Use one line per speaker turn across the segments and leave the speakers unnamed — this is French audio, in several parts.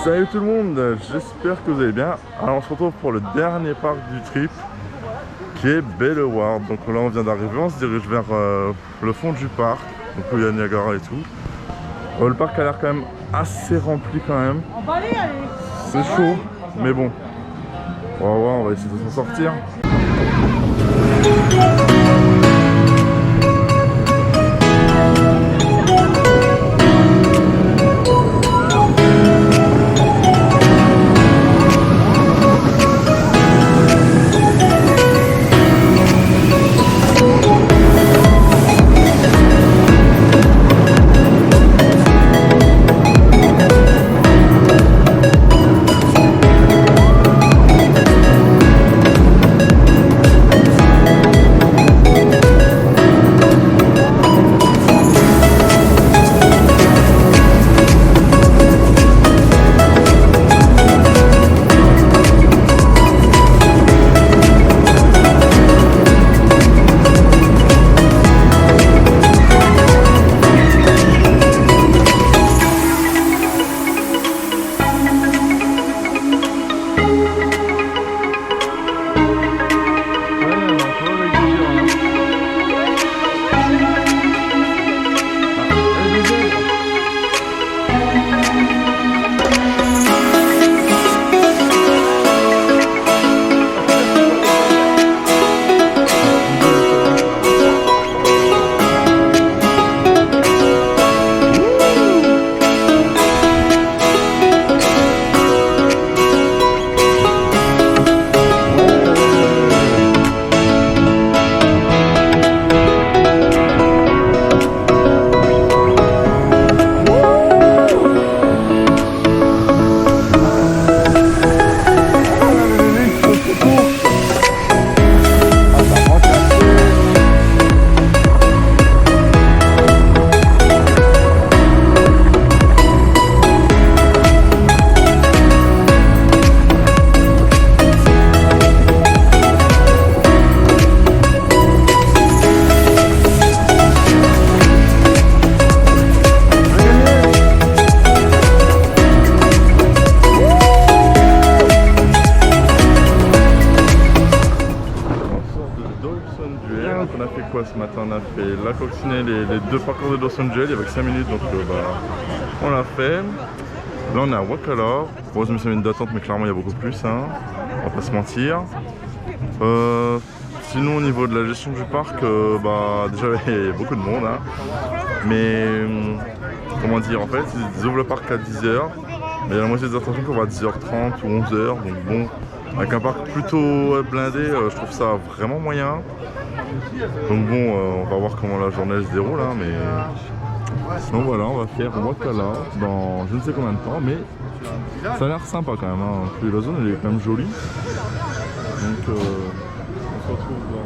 Salut tout le monde, j'espère que vous allez bien. Alors on se retrouve pour le dernier parc du trip qui est Belleward. Donc là on vient d'arriver, on se dirige vers le fond du parc, donc où il y a Niagara et tout. Le parc a l'air quand même assez rempli quand même. C'est chaud, mais bon. On va voir, on va essayer de s'en sortir. On a fait quoi ce matin? On a fait la coccinelle et les deux parcours de Dawson Jail avec 5 minutes, donc on l'a fait. Là on est à Waccala. Bon, je me suis mis une d'attente, mais clairement il y a beaucoup plus, hein. On va pas se mentir. Sinon au niveau de la gestion du parc, déjà il y a beaucoup de monde, hein. Mais comment dire, en fait ils ouvrent le parc à 10h, mais il y a la moitié des attractions qui vont à 10h30 ou 11h, donc bon, avec un parc plutôt blindé, je trouve ça vraiment moyen. Donc bon, on va voir comment la journée se déroule, hein, mais sinon voilà, on va faire Waccala dans je ne sais combien de temps, mais ça a l'air sympa quand même, hein. Puis la zone elle est quand même jolie, donc on se retrouve dans...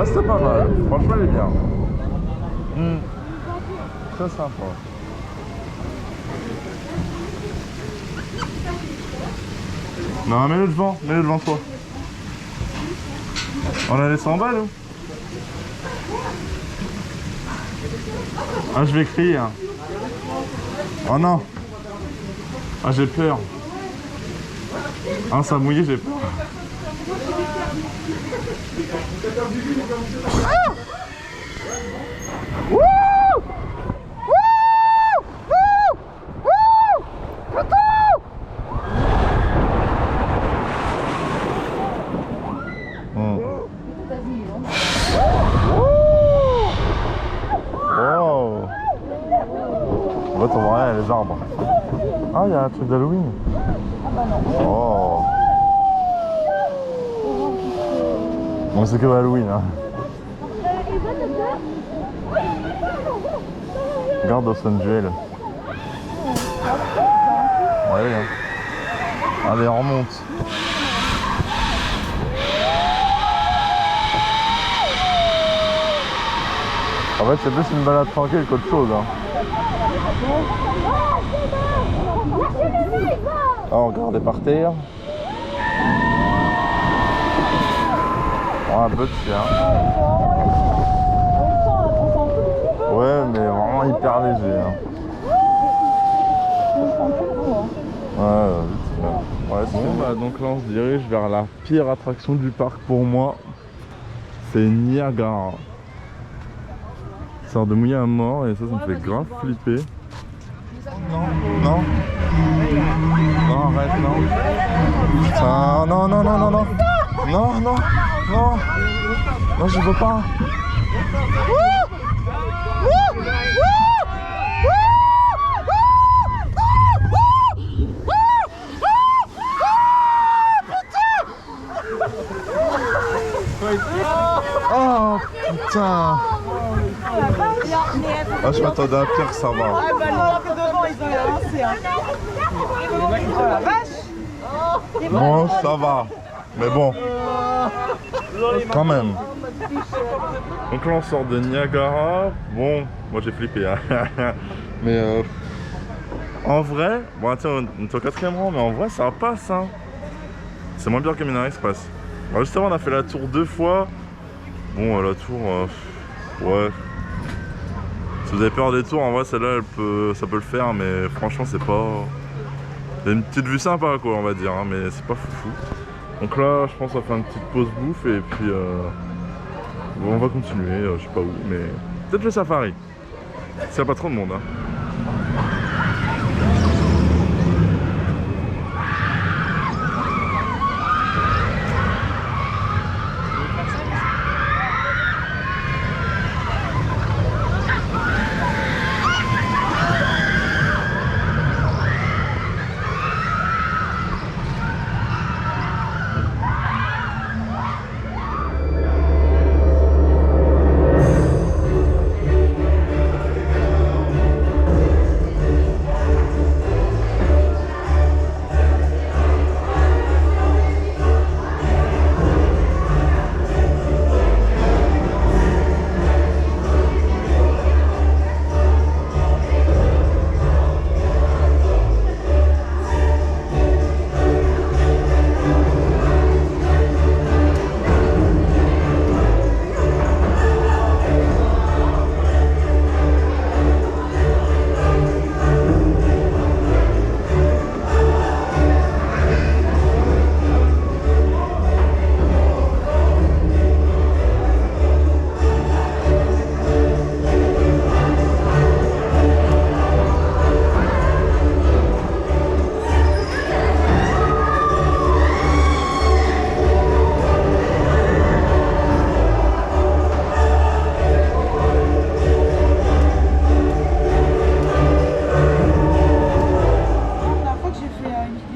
c'est pas mal. Franchement, elle est bien. très sympa. Non, mets-le devant toi. On a les 100 balles ou? Ah, je vais crier. Hein. Oh non. Ah, j'ai peur. Ah, ça a mouillé, j'ai peur. Ah! Wouh! En fait, on voit rien, les arbres. Ah, il y a un truc d'Halloween. Oh. Bon, c'est que Halloween. Hein. Regarde Los Angeles. Ouais, hein. Allez, on remonte. En fait, c'est plus une balade tranquille qu'autre chose. Hein. Oh, regardez par terre. Oh, un peu de chien. Ouais, mais vraiment hyper léger. Hein. Ouais, c'est bon, bah, donc là on se dirige vers la pire attraction du parc pour moi. C'est Niagara. Ça sort de mouiller à mort et ça me fait grave flipper. Non. Non, arrête, non. Ça, non. Non, je veux pas. Oh putain. Ah, je m'attendais à pire, ça va.
Ah bah non, que devant ils ont lancé. Oh la vache.
Bon, ça va. Mais bon. Quand même. Donc là on sort de Niagara. Bon, moi j'ai flippé. Hein. Mais en vrai, bon tiens, on est au 4e rang, mais en vrai ça passe. Hein. C'est moins bien que Midnight Express. Alors, juste avant on a fait la tour 2 fois. Bon, la tour, ouais. Si vous avez peur des tours, en vrai celle-là ça peut le faire, mais franchement c'est pas... C'est une petite vue sympa quoi, on va dire, hein, mais c'est pas foufou. Donc là je pense qu'on va faire une petite pause bouffe et puis bon, on va continuer, je sais pas où, mais peut-être le safari. S'il n'y a pas trop de monde. Hein.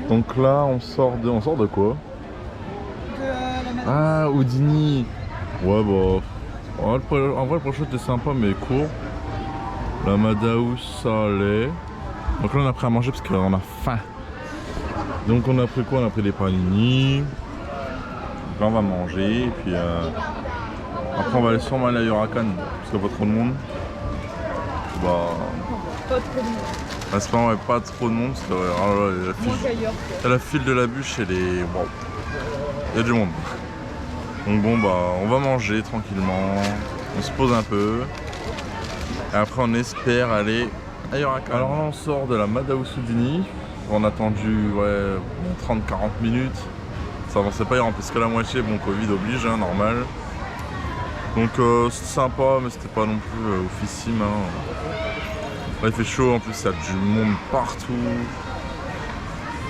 Donc là on sort de quoi? Ah, Houdini. Ouais bah en vrai le prochain était sympa mais court. La Madhouse ça allait. Donc là on a pris à manger parce qu'on a faim. Donc on a pris quoi? On a pris des panini. Donc là on va manger et puis après on va aller sûrement aller à Huracan parce qu'il n'y a pas trop de monde. que bah... À ce moment, pas trop de monde, parce que la file de la bûche, elle est... Wow. Il y a du monde. Donc bon, bah, on va manger tranquillement, on se pose un peu, et après on espère aller à Yorakan. Alors là, on sort de la Madao Soudini, on a attendu ouais, 30-40 minutes, ça avançait pas, il en plus que la moitié, bon, Covid oblige, hein, normal. Donc c'était sympa, mais c'était pas non plus oufissime. Hein. Là, il fait chaud, en plus, il y a du monde partout.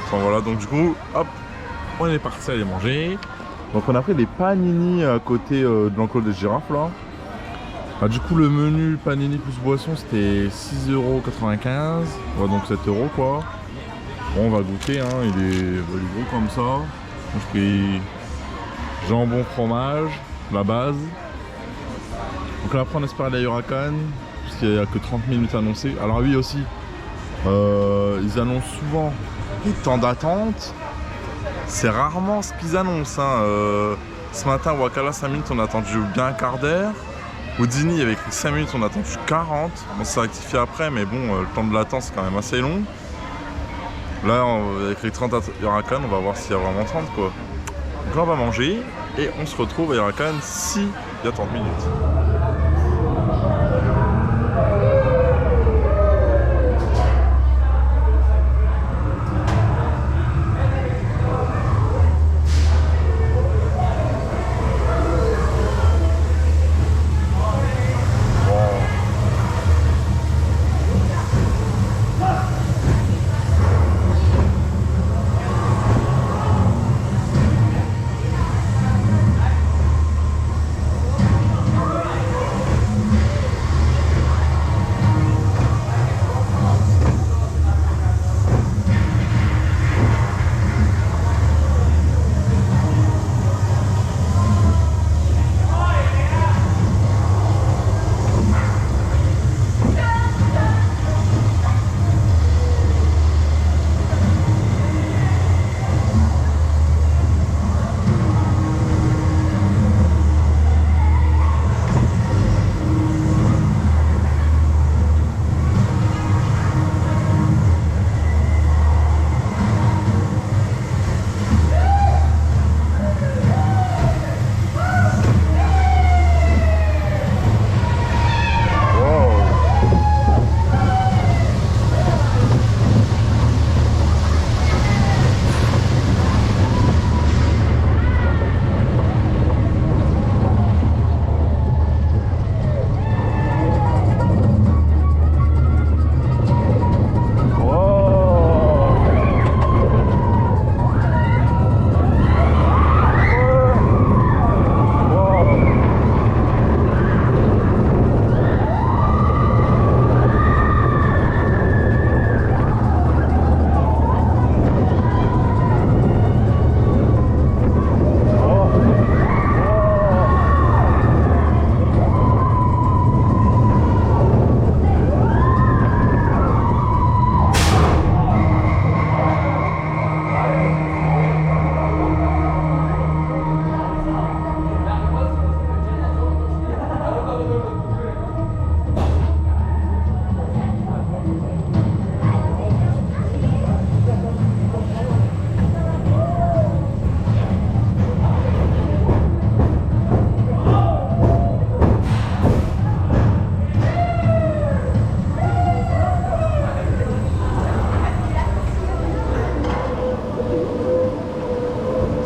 Enfin voilà, donc du coup, hop, on est parti aller manger. Donc on a pris des panini à côté de l'enclos des girafes là. Ah, du coup le menu panini plus boisson c'était 6,95 €. Ouais, donc 7 € quoi. Bon, on va goûter, hein. Il est gros comme ça. Donc, je pris jambon fromage, la base. Donc là après on espère aller à Yorakan, puisqu'il n'y a que 30 minutes annoncées. Alors oui aussi, ils annoncent souvent des temps d'attente. C'est rarement ce qu'ils annoncent. Hein. Ce matin, à Wakala, 5 minutes, on a attendu bien un quart d'heure. Houdini, il y avait écrit 5 minutes, on a attendu 40. On s'est rectifié après, mais bon, le temps de l'attente, c'est quand même assez long. Là, il y a écrit 30 à Yorakan, on va voir s'il y a vraiment 30, quoi. Donc là, on va manger et on se retrouve à Yorakan s'il y a 30 minutes.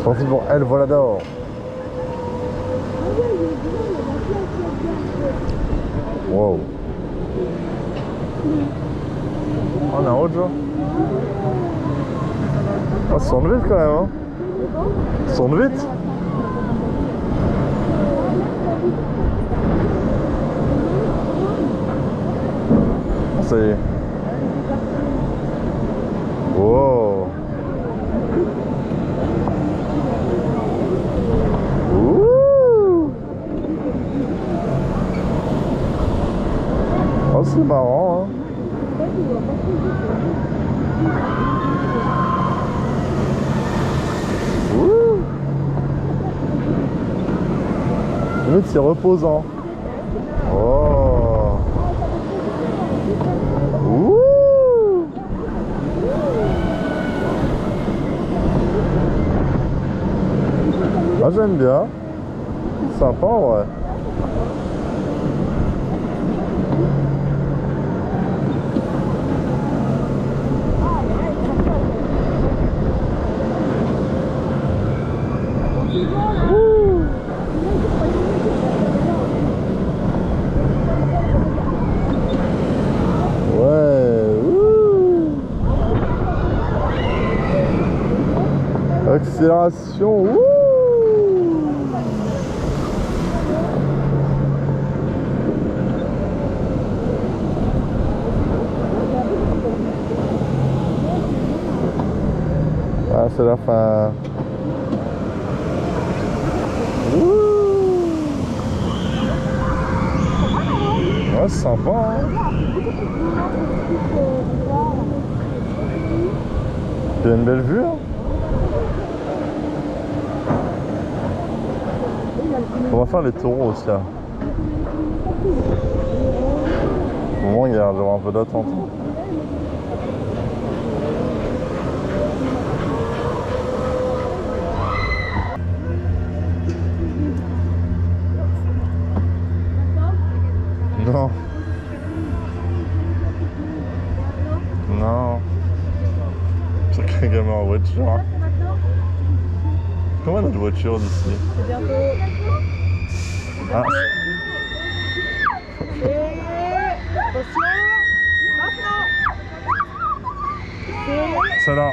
Sorti pour El Volador. Wow. On a autre genre. Oh, ça sonne vite quand même, hein. Ça sonne vite. C'est... Wow. Oh, c'est marrant, hein. Ouh. Limite, c'est reposant. Oh. j'aime bien. Sympa en vrai. Accélération, wouh! Ah, c'est la fin. Wouh! Ouais, c'est sympa, hein? Il y a une belle vue, hein? On va faire les taureaux aussi. Hein. Au moment, il y a un peu d'attente. Non. Non. C'est qu'un gamin en voiture. Comment notre voiture d'ici?
C'est bientôt.
Ah.
Et attention. Maintenant.
C'est là.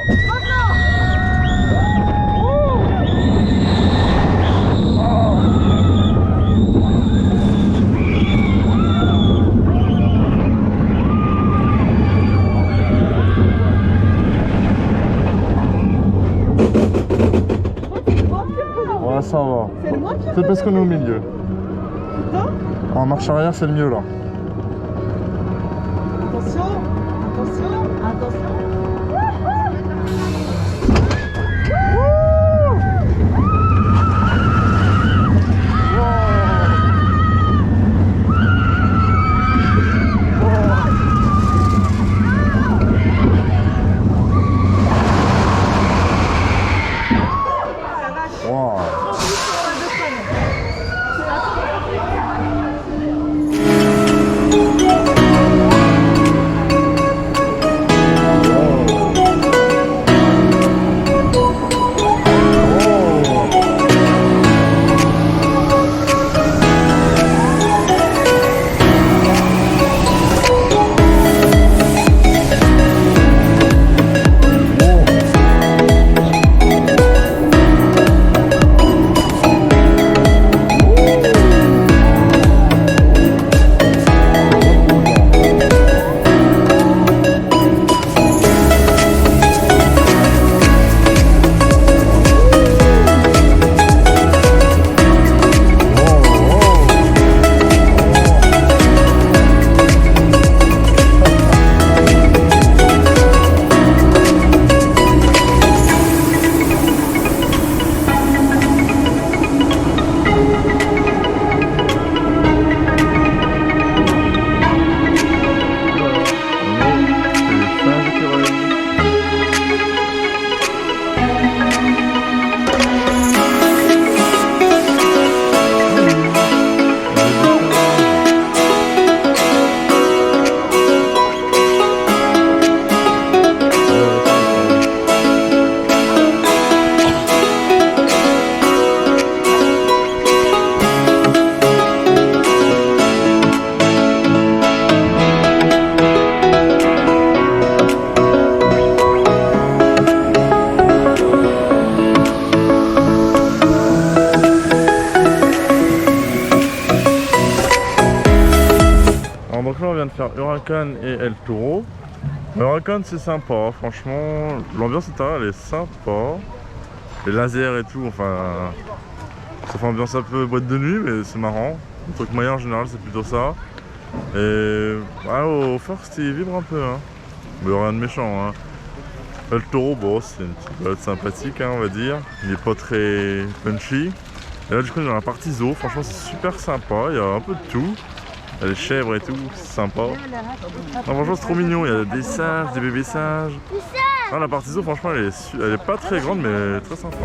Ouais, ça va.
C'est le moins pire.
C'est parce qu'on est au milieu. En marche arrière, c'est le mieux là.
Attention, attention, attention. Donc là on vient de faire Huracan et El Toro. Huracan c'est sympa, franchement l'ambiance intérieure elle est sympa. Les lasers et tout, enfin ça fait ambiance un peu boîte de nuit mais c'est marrant. Le truc moyen en général c'est plutôt ça. Et ah, au First il vibre un peu hein. Mais rien de méchant hein. El Toro bon c'est une petite balade sympathique hein, on va dire. Il est pas très punchy. Et là du coup on est dans la partie zoo, franchement c'est super sympa, il y a un peu de tout. Il y a des chèvres et tout, c'est sympa. Non, franchement c'est trop mignon, il y a des singes, des bébés singes. Non, la partie zoo franchement elle est pas très grande mais très sympa.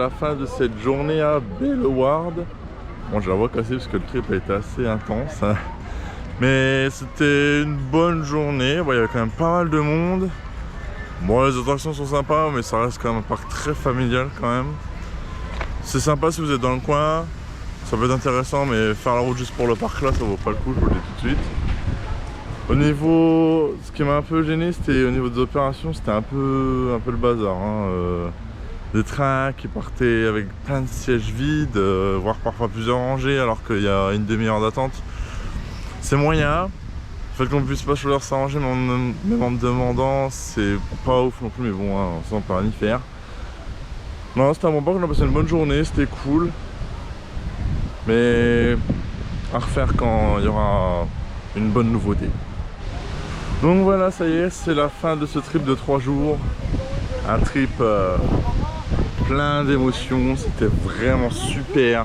la fin de cette journée à Belleward. Bon, j'ai la voix cassée parce que le trip a été assez intense. Hein. Mais c'était une bonne journée. Bon, il y avait quand même pas mal de monde. Bon, les attractions sont sympas, mais ça reste quand même un parc très familial quand même. C'est sympa si vous êtes dans le coin. Ça peut être intéressant, mais faire la route juste pour le parc là, ça vaut pas le coup, je vous le dis tout de suite. Au niveau, ce qui m'a un peu gêné, c'était au niveau des opérations, c'était un peu le bazar. Hein. Des trains qui partaient avec plein de sièges vides, voire parfois plusieurs rangées, alors qu'il y a une demi-heure d'attente. C'est moyen. Le fait qu'on ne puisse pas choisir s'arranger, même en me demandant, c'est pas ouf non plus, mais bon, hein, ça on peut rien y faire. Non, c'était un bon parc, on a passé une bonne journée, c'était cool. Mais à refaire quand il y aura une bonne nouveauté. Donc voilà, ça y est, c'est la fin de ce trip de 3 jours. Un trip plein d'émotions, c'était vraiment super.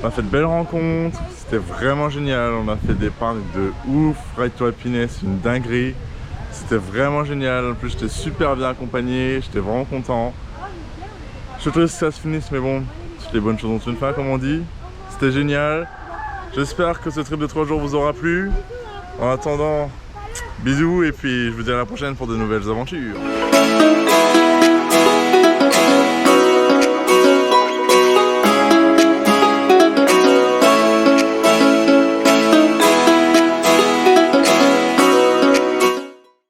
On a fait de belles rencontres, c'était vraiment génial. On a fait des parcs de ouf, Ride to Happiness, une dinguerie. C'était vraiment génial, en plus j'étais super bien accompagné, j'étais vraiment content. Je suis triste que ça se finisse, mais bon, toutes les bonnes choses ont une fin comme on dit. C'était génial. J'espère que ce trip de 3 jours vous aura plu. En attendant, bisous et puis je vous dis à la prochaine pour de nouvelles aventures.